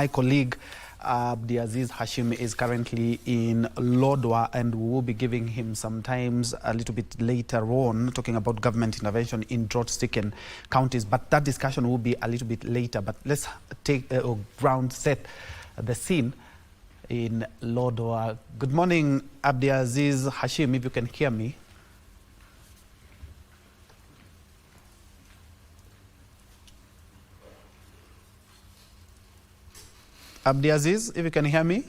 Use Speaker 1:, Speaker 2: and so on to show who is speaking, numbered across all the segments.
Speaker 1: My colleague Abdiaziz Hashim is currently in Lodwar, and we will be giving him some times a little bit later on, talking about government intervention in drought-stricken counties. But that discussion will be a little bit later. But let's take ground set the scene in Lodwar. Good morning, Abdiaziz Hashim, if you can hear me. Abdiaziz, if you can hear me.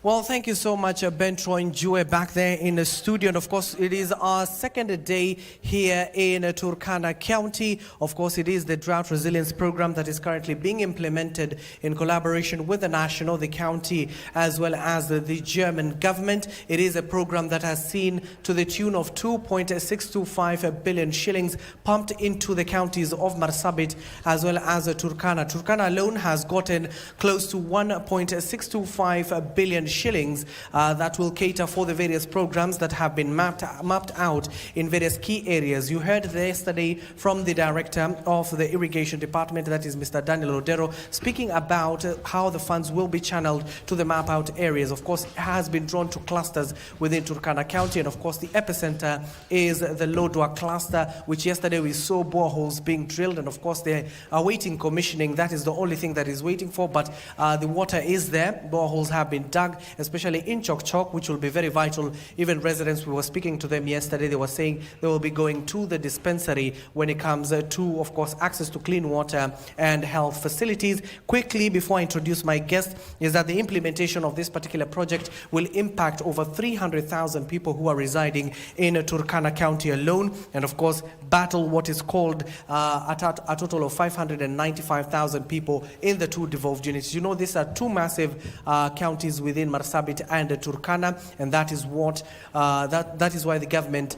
Speaker 2: Well, thank you so much, Ben Troy Njue, back there in the studio. And of course, it is our second day here in Turkana County. Of course, it is the drought resilience program that is currently being implemented in collaboration with the national, the county, as well as the German government. It is a program that has seen to the tune of 2.625 billion shillings pumped into the counties of Marsabit as well as Turkana. Turkana alone has gotten close to 1.625 billion shillings that will cater for the various programs that have been mapped out in various key areas. You heard yesterday from the director of the irrigation department, that is Mr. Daniel Rodero, speaking about how the funds will be channeled to the map out areas. Of course, it has been drawn to clusters within Turkana County, and of course the epicenter is the Lodwar cluster, which yesterday we saw boreholes being drilled, and of course they are awaiting commissioning. That is the only thing that is waiting for, but the water is there. Boreholes have been dug, especially in Chok Chok, which will be very vital. Even residents, we were speaking to them yesterday, they were saying they will be going to the dispensary when it comes to, of course, access to clean water and health facilities. Quickly, before I introduce my guest, is that the implementation of this particular project will impact over 300,000 people who are residing in Turkana County alone, and of course, battle what is called a total of 595,000 people in the two devolved units. You know, these are two massive counties within Marsabit and Turkana, and that is what that is why the government,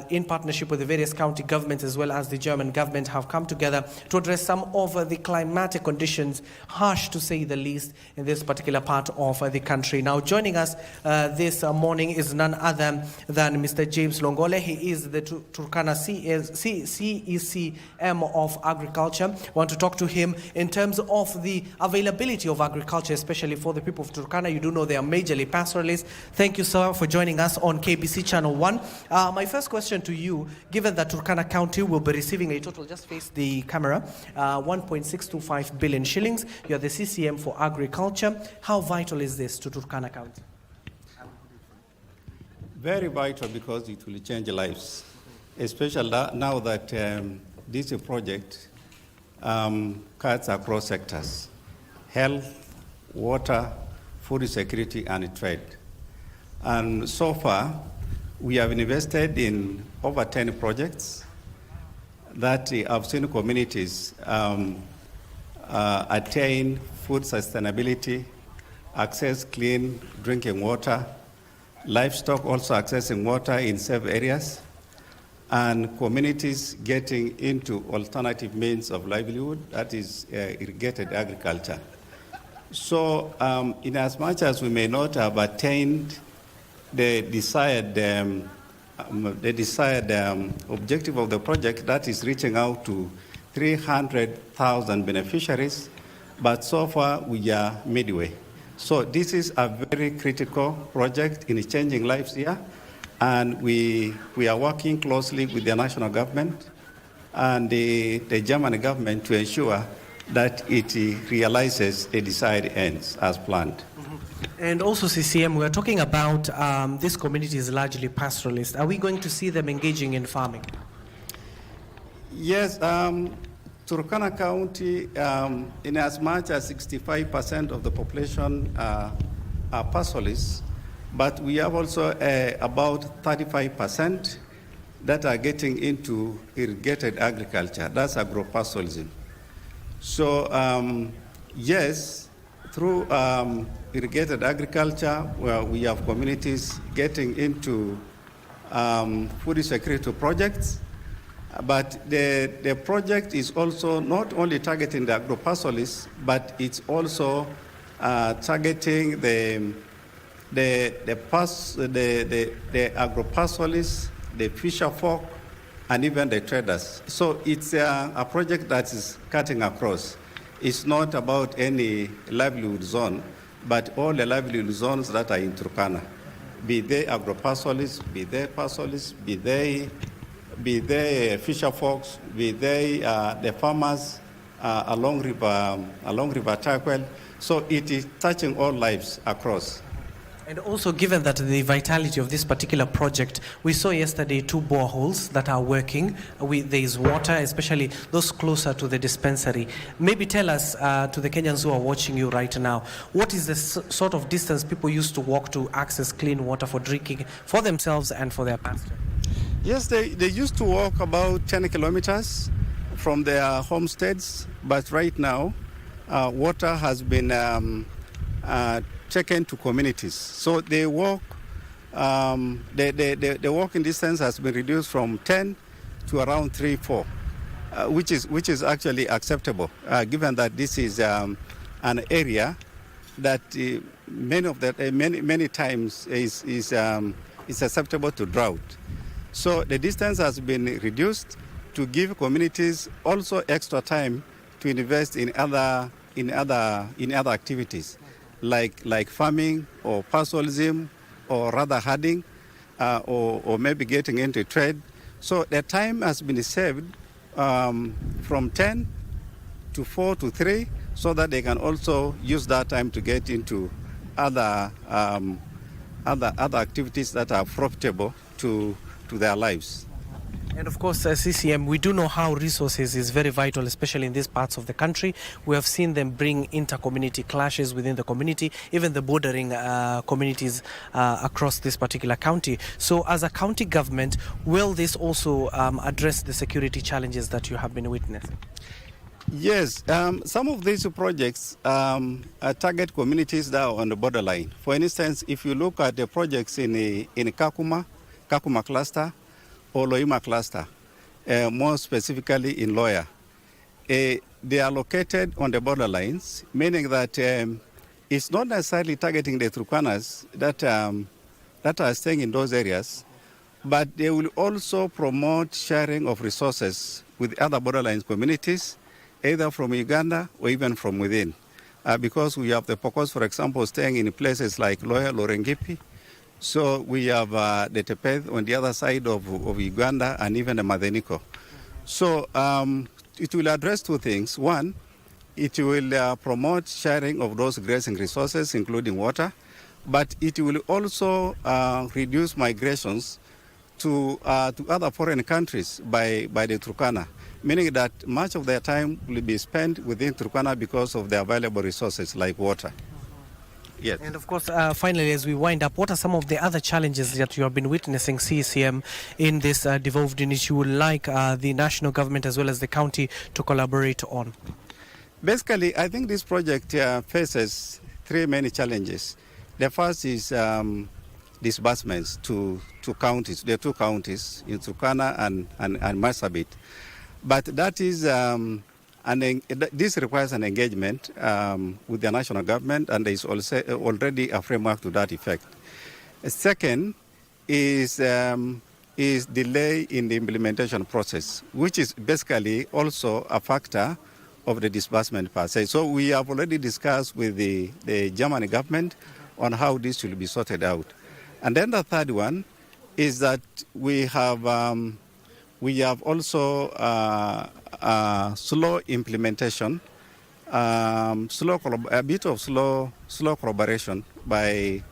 Speaker 2: in partnership with the various county governments as well as the German government, have come together to address some of the climatic conditions, harsh to say the least, in this particular part of the country. Now, joining us this morning is none other than Mr. James Longole. He is the Turkana CECM of Agriculture. I want to talk to him in terms of the availability of agriculture, especially for the people of Turkana. You do know they are majorly pastoralists. Thank you, sir, for joining us on KBC Channel 1. My first question to you, given that Turkana County will be receiving a total, just face the camera, 1.625 billion shillings. You are the CCM for Agriculture. How vital is this to Turkana County?
Speaker 3: Very vital, because it will change lives, especially now that this project cuts across sectors: health, water, food security, and trade. And so far, we have invested in over 10 projects that have seen communities attain food sustainability, access clean drinking water, livestock also accessing water in safe areas, and communities getting into alternative means of livelihood, that is irrigated agriculture. So, in as much as we may not have attained the desired objective of the project, that is reaching out to 300,000 beneficiaries, but so far we are midway. So this is a very critical project in changing lives here, and we are working closely with the national government and the German government to ensure that it realizes the desired ends as planned.
Speaker 2: And also, CCM, we are talking about this community is largely pastoralist. Are we going to see them engaging in farming?
Speaker 3: Yes, Turkana County, in as much as 65% of the population are pastoralists, but we have also about 35% that are getting into irrigated agriculture. That's agro-pastoralism. So, yes, through irrigated agriculture, where we have communities getting into food security projects, but the project is also not only targeting the agro-pastoralists, but it's also targeting the agro-pastoralists, the fisher folk, and even the traders. So it's a project that is cutting across. It's not about any livelihood zone, but all the livelihood zones that are in Turkana, be they agro-pastoralists, be they pastoralists, be they fisher folks, be they the farmers along River Tarkwell. So it is touching all lives across.
Speaker 2: And also, given that the vitality of this particular project, we saw yesterday 2 boreholes that are working. There is water, especially those closer to the dispensary. Maybe tell us, to the Kenyans who are watching you right now, what is the sort of distance people used to walk to access clean water for drinking for themselves and for their pasture?
Speaker 3: Yes, they used to walk about 10 kilometers from their homesteads, but right now, water has been taken to communities. So they walk, the walking distance has been reduced from 10 to around 3-4, which is actually acceptable, given that this is an area that many times is susceptible to drought. So the distance has been reduced to give communities also extra time to invest in other activities, like farming or pastoralism, or rather herding, or maybe getting into trade. So the time has been saved from 10 to 4 to 3, so that they can also use that time to get into other activities that are profitable to their lives.
Speaker 2: And of course, CCM, we do know how resources is very vital, especially in these parts of the country. We have seen them bring inter-community clashes within the community, even the bordering communities across this particular county. So as a county government, will this also address the security challenges that you have been witnessing?
Speaker 3: Yes, some of these projects target communities that are on the borderline. For instance, if you look at the projects in Kakuma cluster, or Loima cluster, more specifically in Loya. They are located on the borderlines, meaning that it's not necessarily targeting the Turkanas that are staying in those areas, but they will also promote sharing of resources with other borderlines communities, either from Uganda or even from within. Because we have the Pokos, for example, staying in places like Loya, Lorengipi. So we have the Tepeth on the other side of Uganda, and even the Madeniko. So it will address 2 things. One, it will promote sharing of those grazing resources, including water, but it will also reduce migrations to other foreign countries by the Turkana, meaning that much of their time will be spent within Turkana because of the available resources like water. Yes.
Speaker 2: And of course, finally, as we wind up, what are some of the other challenges that you have been witnessing, CCM, in this devolved unit you would like the national government as well as the county to collaborate on?
Speaker 3: Basically, I think this project faces 3 main challenges. The first is disbursements to counties, the 2 counties, in Turkana and Marsabit. But that is... this requires an engagement with the national government, and there is also already a framework to that effect. Second is delay in the implementation process, which is basically also a factor of the disbursement per se. So we have already discussed with the German government on how this should be sorted out. And then the third one is that we have also slow implementation, a bit of slow collaboration by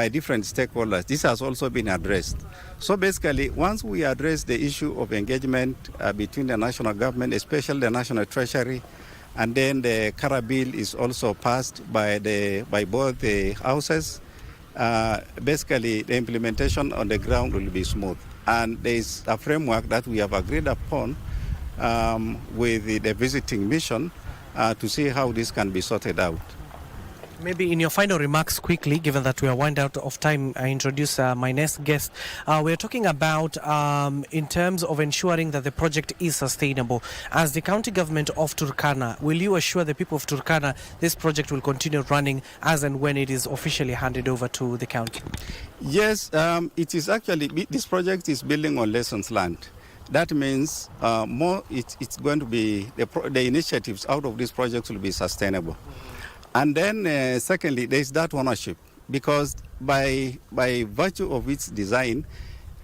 Speaker 3: different stakeholders. This has also been addressed. So basically, once we address the issue of engagement between the national government, especially the National Treasury, and then the Kara bill is also passed by both the houses, basically the implementation on the ground will be smooth. And there is a framework that we have agreed upon with the visiting mission to see how this can be sorted out.
Speaker 2: Maybe in your final remarks quickly, given that we are wind out of time, I introduce my next guest. We're talking about in terms of ensuring that the project is sustainable. As the county government of Turkana, will you assure the people of Turkana this project will continue running as and when it is officially handed over to the county?
Speaker 3: Yes, it is actually, this project is building on lessons learned. That means it's going to be, the initiatives out of this project will be sustainable. And then secondly, there is that ownership, because by virtue of its design,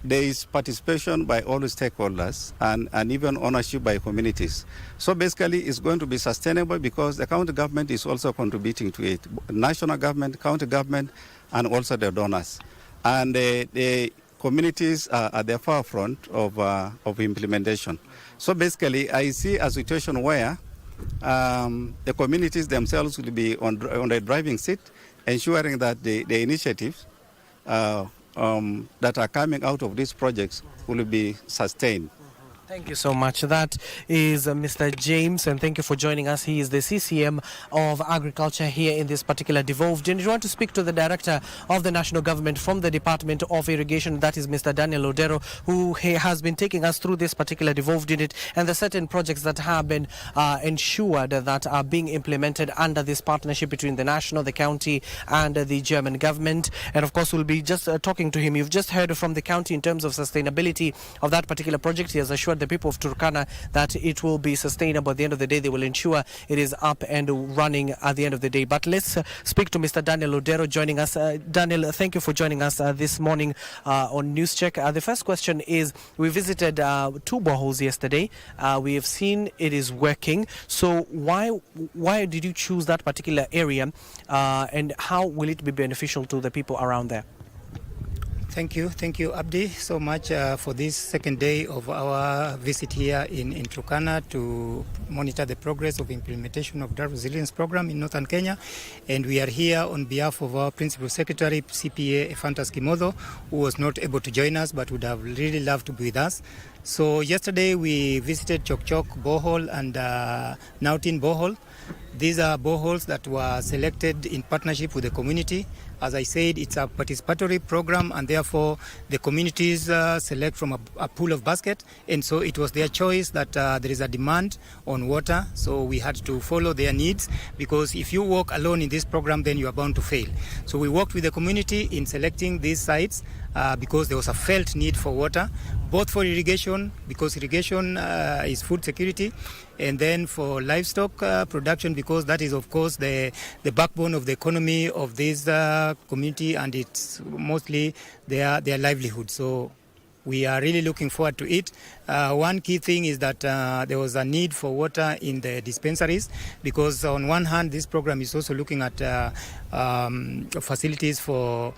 Speaker 3: there is participation by all the stakeholders and even ownership by communities. So basically, it's going to be sustainable because the county government is also contributing to it, national government, county government, and also the donors. And the communities are at the forefront of implementation. So basically, I see a situation where the communities themselves will be on the driving seat, ensuring that the initiatives that are coming out of these projects will be sustained.
Speaker 2: Thank you so much. That is Mr. James, and thank you for joining us. He is the CCM of Agriculture here in this particular devolved unit. You want to speak to the Director of the National Government from the Department of Irrigation, that is Mr. Daniel Odero, who has been taking us through this particular devolved unit and the certain projects that have been ensured that are being implemented under this partnership between the national, the county, and the German government. And of course, we'll be just talking to him. You've just heard from the county in terms of sustainability of that particular project. He has assured the people of Turkana that it will be sustainable. At the end of the day, they will ensure it is up and running at the end of the day. But let's speak to Mr. Daniel Odero joining us. Daniel, thank you for joining us this morning on News Check. The first question is, we visited 2 boreholes yesterday. We have seen it is working. So why did you choose that particular area and how will it be beneficial to the people around there?
Speaker 4: Thank you, Abdi, so much for this second day of our visit here in Turkana to monitor the progress of implementation of Drought Resilience Program in Northern Kenya. And we are here on behalf of our Principal Secretary, CPA Ephantus Kimodo, who was not able to join us but would have really loved to be with us. So yesterday we visited Chok Chok borehole and Nautin borehole. These are boreholes that were selected in partnership with the community. As I said, it's a participatory program, and therefore the communities select from a pool of basket. And so it was their choice that there is a demand on water. So we had to follow their needs, because if you walk alone in this program, then you are bound to fail. So we worked with the community in selecting these sites because there was a felt need for water, both for irrigation, because irrigation is food security, and then for livestock production, because that is, of course, the backbone of the economy of this community, and it's mostly their livelihood. So we are really looking forward to it. One key thing is that there was a need for water in the dispensaries, because on one hand, this program is also looking at facilities for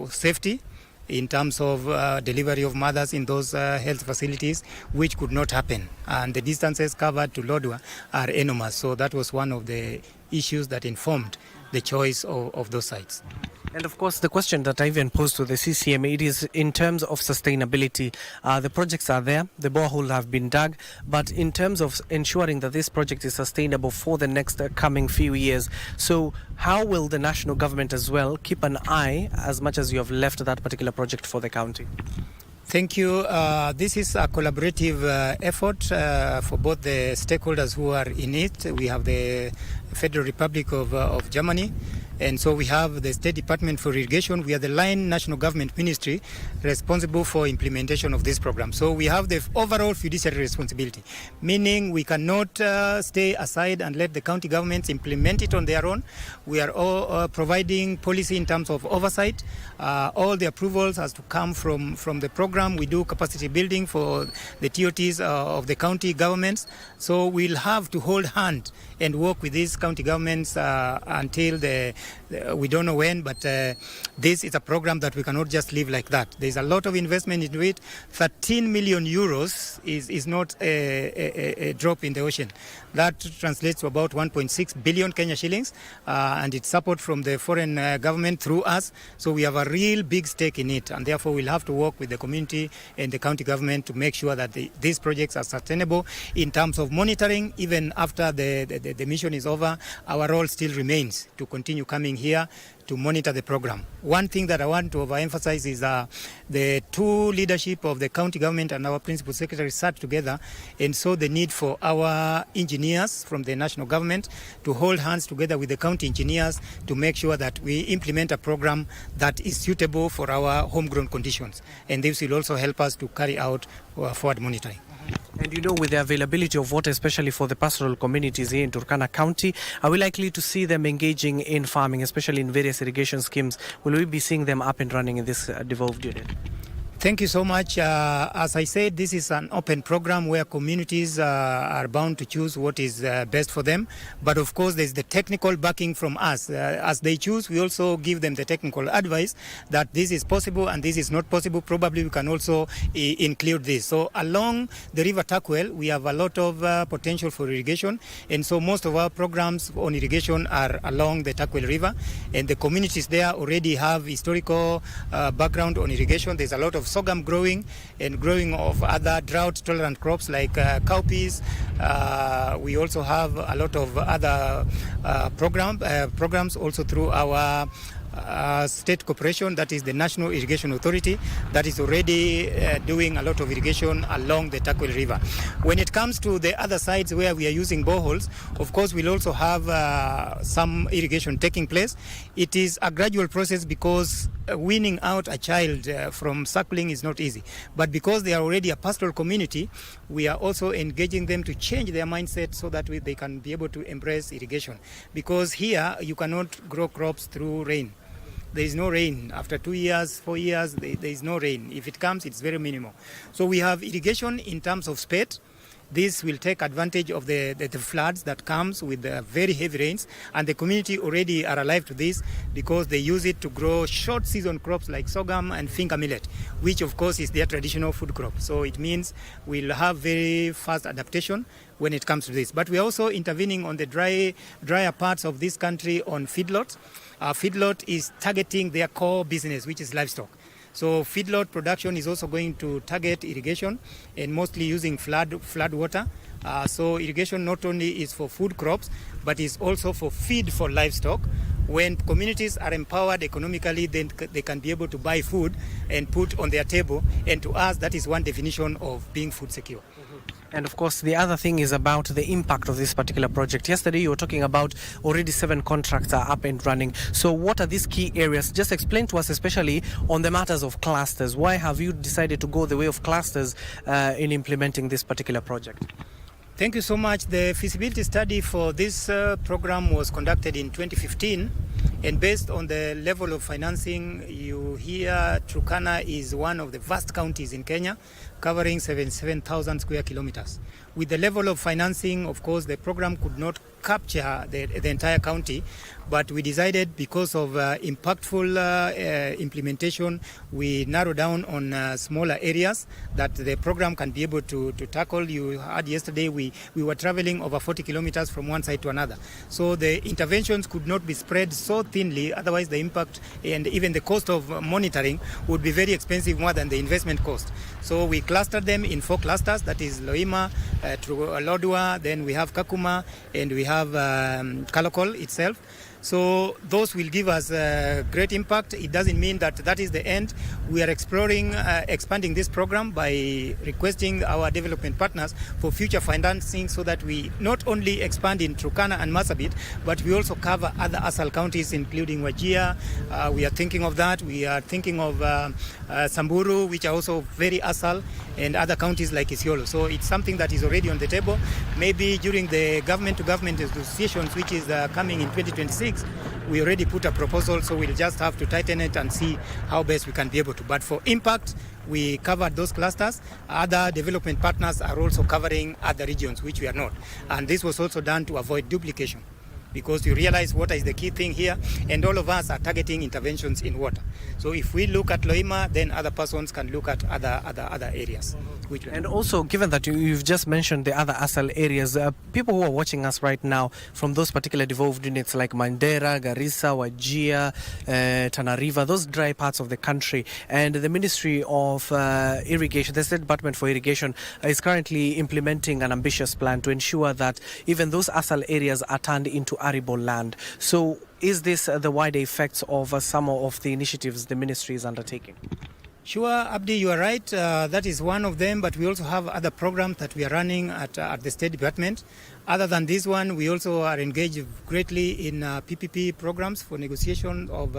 Speaker 4: safety, in terms of delivery of mothers in those health facilities, which could not happen. And the distances covered to Lodwar are enormous. So that was one of the issues that informed the choice of those sites.
Speaker 2: And of course, the question that I even posed to the CCM, it is in terms of sustainability. The projects are there, the borehole have been dug, but in terms of ensuring that this project is sustainable for the next coming few years. So how will the national government as well keep an eye, as much as you have left that particular project for the county?
Speaker 4: Thank you. This is a collaborative effort for both the stakeholders who are in it. We have the Federal Republic of Germany, and so we have the State Department for Irrigation. We are the line national government ministry responsible for implementation of this program. So we have the overall fiduciary responsibility, meaning we cannot stay aside and let the county governments implement it on their own. We are all providing policy in terms of oversight. All the approvals has to come from the program. We do capacity building for the TOTs of the county governments. So we'll have to hold hand and work with these county governments until we don't know when, but this is a program that we cannot just leave like that. There's a lot of investment into it. 13 million euros is not a drop in the ocean. That translates to about 1.6 billion Kenya shillings, and it's support from the foreign government through us. So we have a real big stake in it, and therefore we'll have to work with the community and the county government to make sure that these projects are sustainable. In terms of monitoring, even after the mission is over, our role still remains to continue coming coming here to monitor the program. One thing that I want to overemphasize is the two leadership of the county government and our principal secretary sat together and saw the need for our engineers from the national government to hold hands together with the county engineers to make sure that we implement a program that is suitable for our homegrown conditions. And this will also help us to carry out forward monitoring.
Speaker 2: And you know, with the availability of water, especially for the pastoral communities here in Turkana County, are we likely to see them engaging in farming, especially in various irrigation schemes? Will we be seeing them up and running in this devolved unit?
Speaker 4: Thank you so much. As I said, this is an open program where communities are bound to choose what is best for them. But of course, there's the technical backing from us. As they choose, we also give them the technical advice that this is possible and this is not possible. Probably we can also include this. So along the River Takwel, we have a lot of potential for irrigation. And so most of our programs on irrigation are along the Takwel River. And the communities there already have historical background on irrigation. There's a lot of sorghum growing and growing of other drought-tolerant crops like cowpeas. We also have a lot of other programs also through our state corporation, that is the National Irrigation Authority, that is already doing a lot of irrigation along the Takwel River. When it comes to the other sides where we are using boreholes, of course we'll also have some irrigation taking place. It is a gradual process because weaning out a child from suckling is not easy. But because they are already a pastoral community, we are also engaging them to change their mindset so that they can be able to embrace irrigation. Because here you cannot grow crops through rain. There is no rain. After 2 years, 4 years, there is no rain. If it comes, it's very minimal. So we have irrigation in terms of spade. This will take advantage of the floods that comes with the very heavy rains, and the community already are alive to this because they use it to grow short season crops like sorghum and finger millet, which of course is their traditional food crop. So it means we'll have very fast adaptation when it comes to this. But we're also intervening on the drier parts of this country on feedlots. Feedlot is targeting their core business, which is livestock. So feedlot production is also going to target irrigation and mostly using flood water. So irrigation not only is for food crops, but is also for feed for livestock. When communities are empowered economically, then they can be able to buy food and put on their table. And to us, that is one definition of being food secure.
Speaker 2: And of course, the other thing is about the impact of this particular project. Yesterday, you were talking about already 7 contracts are up and running. So what are these key areas? Just explain to us, especially on the matters of clusters. Why have you decided to go the way of clusters in implementing this particular project?
Speaker 4: Thank you so much. The feasibility study for this program was conducted in 2015. And based on the level of financing, you hear Turkana is one of the vast counties in Kenya, covering 77,000 square kilometers. With the level of financing, of course, the program could not capture the entire county, but we decided because of impactful implementation, we narrowed down on smaller areas that the program can be able to tackle. You heard yesterday we were traveling over 40 kilometers from one side to another. So the interventions could not be spread so thinly, otherwise the impact and even the cost of monitoring would be very expensive, more than the investment cost. So we clustered them in 4 clusters, that is Loima, Lodwar, then we have Kakuma, and we have Kalokol itself. So those will give us great impact. It doesn't mean that that is the end. We are exploring expanding this program by requesting our development partners for future financing so that we not only expand in Turkana and Marsabit, but we also cover other ASAL counties, including Wajir. We are thinking of that. We are thinking of Samburu, which are also very ASAL, and other counties like Isiolo. So it's something that is already on the table. Maybe during the government-to-government negotiations, which is coming in 2026, we already put a proposal, so we'll just have to tighten it and see how best we can be able to. But for impact, we covered those clusters. Other development partners are also covering other regions, which we are not. And this was also done to avoid duplication, because you realize water is the key thing here, and all of us are targeting interventions in water. So if we look at Loima, then other persons can look at other areas.
Speaker 2: And also, given that you've just mentioned the other ASAL areas, people who are watching us right now from those particular devolved units like Mandera, Garissa, Wajir, Tana River, those dry parts of the country, and the Ministry of Irrigation, the State Department for Irrigation, is currently implementing an ambitious plan to ensure that even those ASAL areas are turned into arable land. So is this the wider effects of some of the initiatives the ministry is undertaking?
Speaker 4: Sure, Abdi, you are right. That is one of them, but we also have other programs that we are running at the State Department. Other than this one, we also are engaged greatly in PPP programs for negotiation of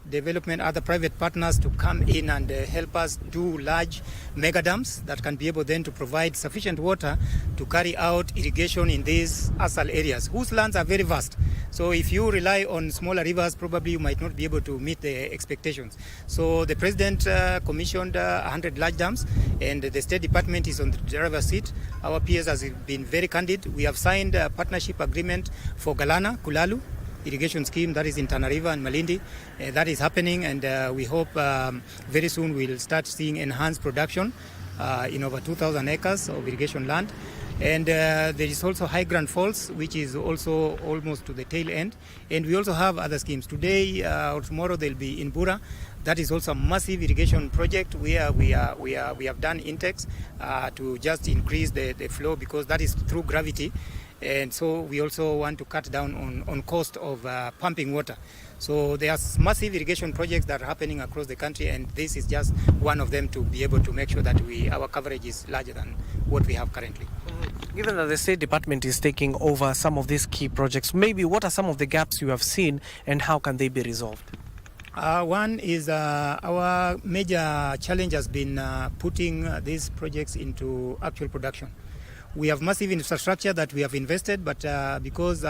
Speaker 4: development, other private partners to come in and help us do large mega dams that can be able then to provide sufficient water to carry out irrigation in these ASAL areas, whose lands are very vast. So if you rely on smaller rivers, probably you might not be able to meet the expectations. So the President commissioned 100 large dams, and the State Department is on the driver's seat. Our PS has been very candid. We have signed a partnership agreement for Galana, Kulalu irrigation scheme that is in Tana River and Malindi. That is happening, and we hope very soon we'll start seeing enhanced production in over 2,000 acres of irrigation land. And there is also High Grand Falls, which is also almost to the tail end. And we also have other schemes. Today or tomorrow they'll be in Bura. That is also a massive irrigation project where we have done intakes to just increase the flow, because that is through gravity. And so we also want to cut down on cost of pumping water. So there are massive irrigation projects that are happening across the country, and this is just one of them to be able to make sure that our coverage is larger than what we have currently.
Speaker 2: Given that the State Department is taking over some of these key projects, maybe what are some of the gaps you have seen and how can they be resolved?
Speaker 4: One is our major challenge has been putting these projects into actual production. We have massive infrastructure that we have invested, but because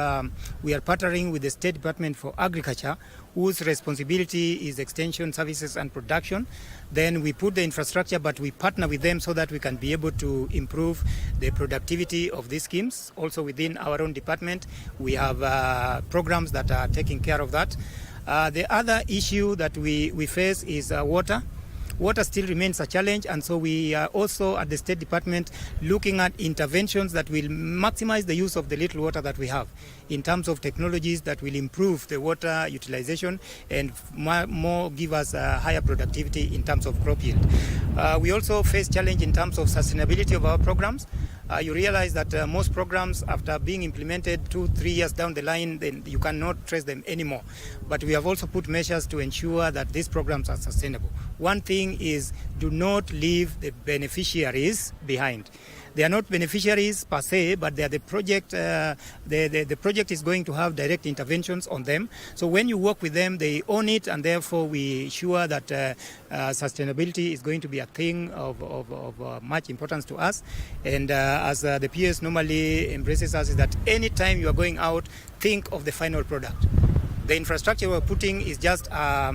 Speaker 4: we are partnering with the State Department for Agriculture, whose responsibility is extension services and production, then we put the infrastructure, but we partner with them so that we can be able to improve the productivity of these schemes. Also within our own department, we have programs that are taking care of that. The other issue that we face is water. Water still remains a challenge, and so we are also at the State Department looking at interventions that will maximize the use of the little water that we have in terms of technologies that will improve the water utilization and more give us higher productivity in terms of crop yield. We also face challenge in terms of sustainability of our programs. You realize that most programs, after being implemented 2-3 years down the line, then you cannot trace them anymore. But we have also put measures to ensure that these programs are sustainable. One thing is, do not leave the beneficiaries behind. They are not beneficiaries per se, but they are the project. The project is going to have direct interventions on them. So when you work with them, they own it, and therefore we ensure that sustainability is going to be a thing of much importance to us. And as the PS normally embraces us, is that anytime you are going out, think of the final product. The infrastructure we're putting is just a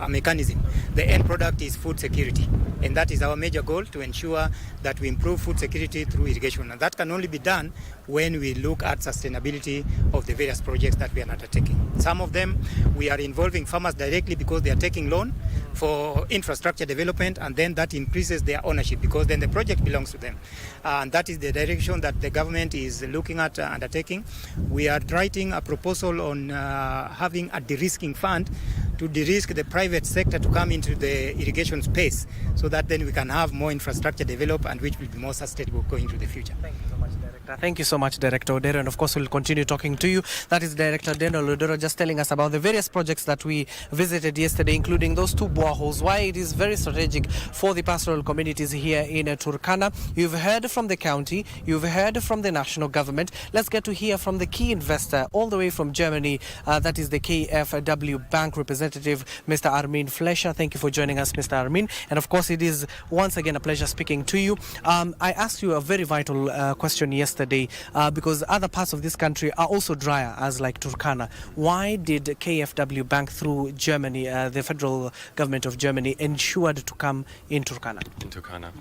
Speaker 4: mechanism. The end product is food security. And that is our major goal, to ensure that we improve food security through irrigation. And that can only be done when we look at sustainability of the various projects that we are undertaking. Some of them, we are involving farmers directly because they are taking loan for infrastructure development, and then that increases their ownership because then the project belongs to them. And that is the direction that the government is looking at undertaking. We are writing a proposal on having a de-risking fund to de-risk the private sector to come into the irrigation space, so that then we can have more infrastructure developed and which will be more sustainable going into the future.
Speaker 2: Thank you so much, Director. Thank you so much, Director Odero, and of course we'll continue talking to you. That is Director Daniel Odero just telling us about the various projects that we visited yesterday, including those 2 boreholes, why it is very strategic for the pastoral communities here in Turkana. You've heard from the county, you've heard from the national government. Let's get to hear from the key investor all the way from Germany, that is the KfW Bank representative, Mr. Armin Flescher. Thank you for joining us, Mr. Armin. And of course, it is once again a pleasure speaking to you. I asked you a very vital question yesterday because other parts of this country are also drier, as like Turkana. Why did KfW Bank through Germany, the federal government of Germany, ensured to come in Turkana?
Speaker 5: In Turkana.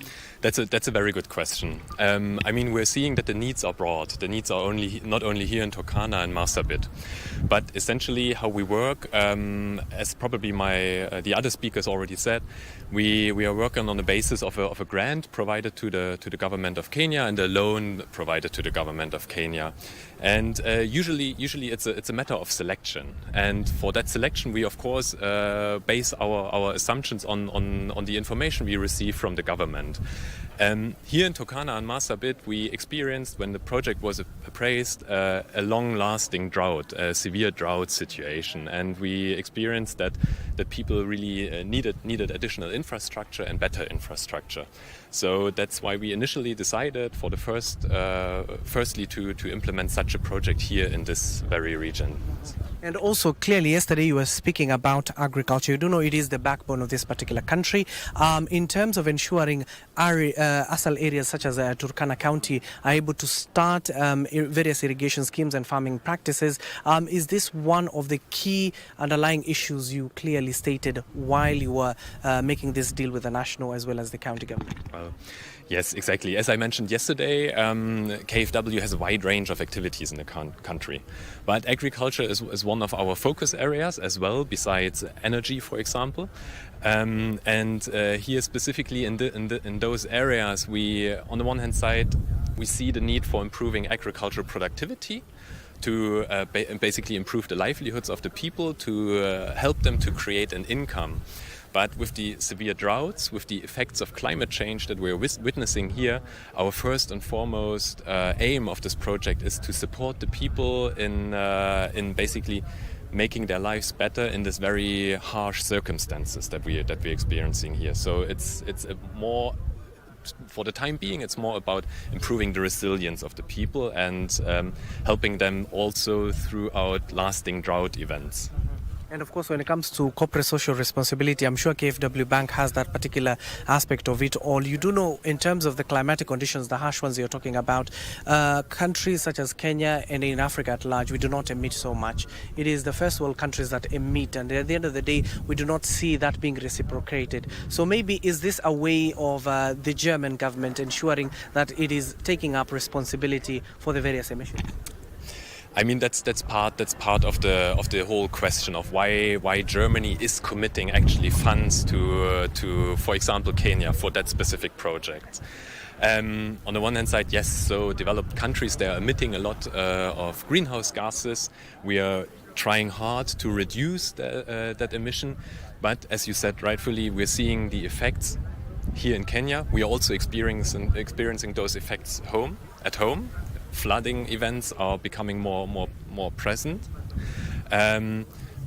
Speaker 5: That's a very good question. I mean, we're seeing that the needs are broad. The needs are not only here in Turkana and Masterbit, but essentially how we work, as probably the other speakers already said, we are working on the basis of a grant provided to the government of Kenya and a loan provided to the government of Kenya. And usually it's a matter of selection. And for that selection, we of course base our assumptions on the information we receive from the government. Here in Turkana and Marsabit, we experienced, when the project was appraised, a long-lasting drought, a severe drought situation, and we experienced that people really needed additional infrastructure and better infrastructure. So that's why we initially decided for the firstly to implement such a project here in this very region.
Speaker 2: And also, clearly, yesterday you were speaking about agriculture. You do know it is the backbone of this particular country. In terms of ensuring ASAL areas such as Turkana County are able to start various irrigation schemes and farming practices, is this one of the key underlying issues you clearly stated while you were making this deal with the national as well as the county government?
Speaker 5: Well, yes, exactly. As I mentioned yesterday, KfW has a wide range of activities in the country. But agriculture is one of our focus areas as well, besides energy, for example. And here specifically in those areas, we, on the one hand side, we see the need for improving agricultural productivity, to basically improve the livelihoods of the people, to help them to create an income. But with the severe droughts, with the effects of climate change that we're witnessing here, our first and foremost aim of this project is to support the people in basically making their lives better in this very harsh circumstances that we're experiencing here. So it's a more, for the time being, it's more about improving the resilience of the people and helping them also throughout lasting drought events.
Speaker 2: And of course, when it comes to corporate social responsibility, I'm sure KfW Bank has that particular aspect of it all. You do know, in terms of the climatic conditions, the harsh ones you're talking about, countries such as Kenya and in Africa at large, we do not emit so much. It is the first world countries that emit, and at the end of the day, we do not see that being reciprocated. So maybe is this a way of the German government ensuring that it is taking up responsibility for the various emissions?
Speaker 5: I mean, that's part of the whole question of why Germany is committing actually funds to for example Kenya for that specific project. On the one hand side, yes, so developed countries, they are emitting a lot of greenhouse gases. We are trying hard to reduce that emission, but as you said rightfully, we're seeing the effects here in Kenya. We are also experiencing those effects at home. Flooding events are becoming more present.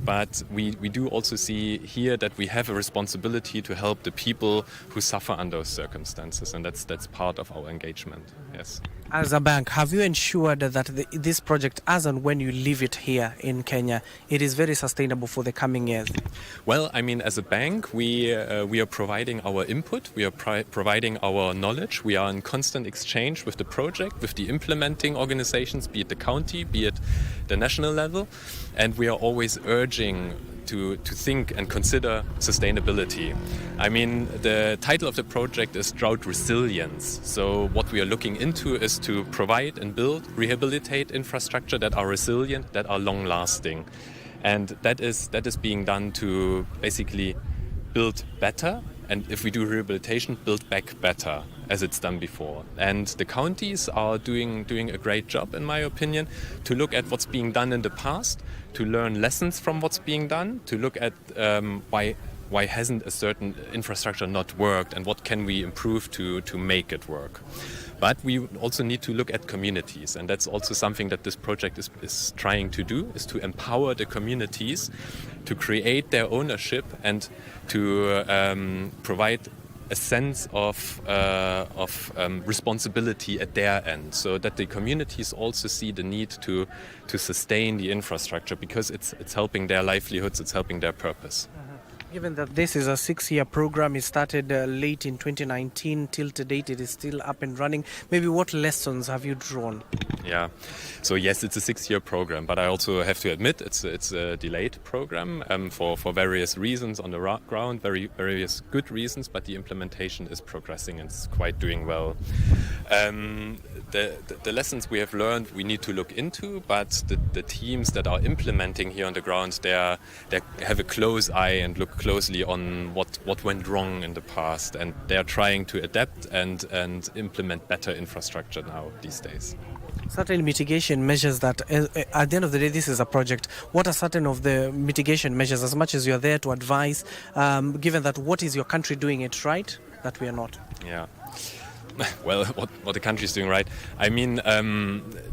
Speaker 5: But we do also see here that we have a responsibility to help the people who suffer under those circumstances, and that's part of our engagement, yes.
Speaker 2: As a bank, have you ensured that this project, as and when you leave it here in Kenya, it is very sustainable for the coming years?
Speaker 5: Well, I mean, as a bank, we are providing our input, we are providing our knowledge, we are in constant exchange with the project, with the implementing organizations, be it the county, be it the national level, and we are always urging to think and consider sustainability. I mean, the title of the project is Drought Resilience. So what we are looking into is to provide and build, rehabilitate infrastructure that are resilient, that are long-lasting. And that is being done to basically build better, and if we do rehabilitation, build back better, as it's done before. And the counties are doing a great job, in my opinion, to look at what's being done in the past, to learn lessons from what's being done, to look at why hasn't a certain infrastructure not worked and what can we improve to make it work. But we also need to look at communities, and that's also something that this project is trying to do, is to empower the communities to create their ownership and to provide a sense of responsibility at their end, so that the communities also see the need to sustain the infrastructure, because it's helping their livelihoods, it's helping their purpose.
Speaker 2: Given that this is a 6-year program, it started late in 2019, till to date it is still up and running. Maybe what lessons have you drawn?
Speaker 5: Yeah, so yes, it's a 6-year program, but I also have to admit it's a delayed program for various reasons on the ground, various good reasons, but the implementation is progressing and it's quite doing well. The lessons we have learned we need to look into, but the teams that are implementing here on the ground, they have a close eye and look closely on what went wrong in the past, and they are trying to adapt and implement better infrastructure now these days.
Speaker 2: Certain mitigation measures that, at the end of the day, this is a project. What are certain of the mitigation measures, as much as you're there to advise, given that what is your country doing it right, that we are not?
Speaker 5: Yeah. Well, what the country is doing right, I mean,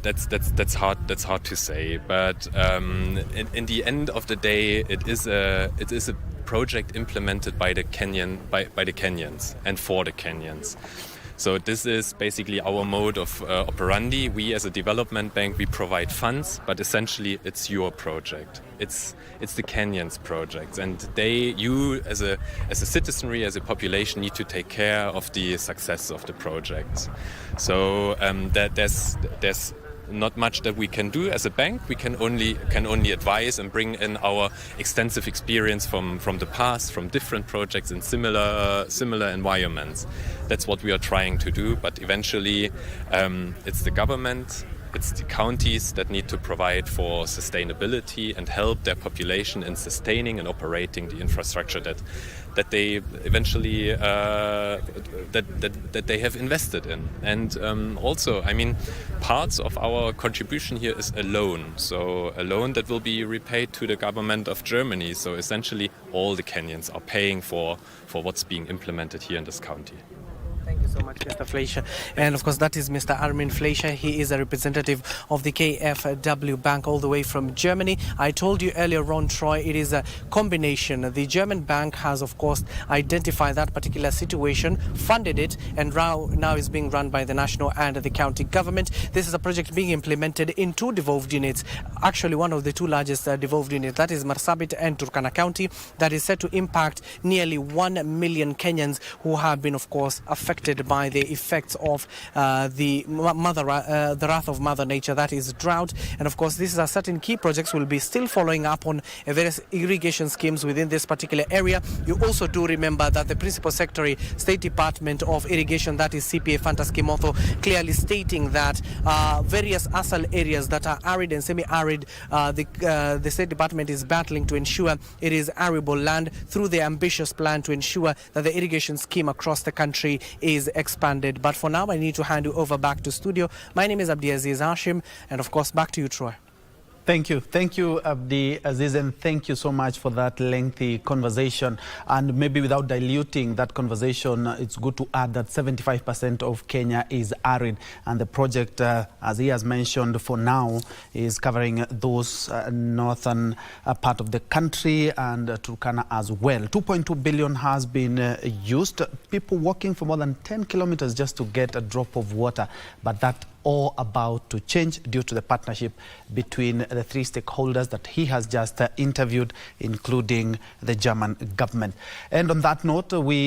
Speaker 5: that's hard to say. But in the end of the day, it is a project implemented by the Kenyans and for the Kenyans. So this is basically our mode of operandi. We as a development bank, we provide funds, but essentially it's your project. It's the Kenyans' project, and you as a citizenry, as a population, need to take care of the success of the project. So there's not much that we can do as a bank. We can only advise and bring in our extensive experience from the past, from different projects in similar environments. That's what we are trying to do. But eventually, it's the government, it's the counties that need to provide for sustainability and help their population in sustaining and operating the infrastructure that they eventually that they have invested in. And also, I mean, parts of our contribution here is a loan. So a loan that will be repaid to the government of Germany. So essentially, all the Kenyans are paying for what's being implemented here in this county.
Speaker 2: Thank you so much, Mr. Fleischer. And of course, that is Mr. Armin Fleischer. He is a representative of the KfW Bank all the way from Germany. I told you earlier on, Troy, it is a combination. The German bank has, of course, identified that particular situation, funded it, and now is being run by the national and the county government. This is a project being implemented in two devolved units. Actually, one of the two largest devolved units, that is Marsabit and Turkana County, that is set to impact nearly 1 million Kenyans who have been, of course, affected by the effects of the wrath of Mother Nature, that is drought. And of course, these are certain key projects. We'll be still following up on various irrigation schemes within this particular area. You also do remember that the Principal Secretary, State Department of Irrigation, that is CPA Fantas Kimotho, clearly stating that various ASAL areas that are arid and semi-arid, the State Department is battling to ensure it is arable land through the ambitious plan to ensure that the irrigation scheme across the country is expanded. But for now, I need to hand you over back to studio. My name is Abdiaziz Hashim, and of course, back to you, Troy.
Speaker 1: Thank you, Abdi Aziz, and thank you so much for that lengthy conversation. And maybe without diluting that conversation, it's good to add that 75% of Kenya is arid, and the project, as he has mentioned, for now is covering those northern part of the country and Turkana as well. 2.2 billion has been used. People walking for more than 10 kilometers just to get a drop of water, but that all about to change due to the partnership between the three stakeholders that he has just interviewed, including the German government. And on that note, we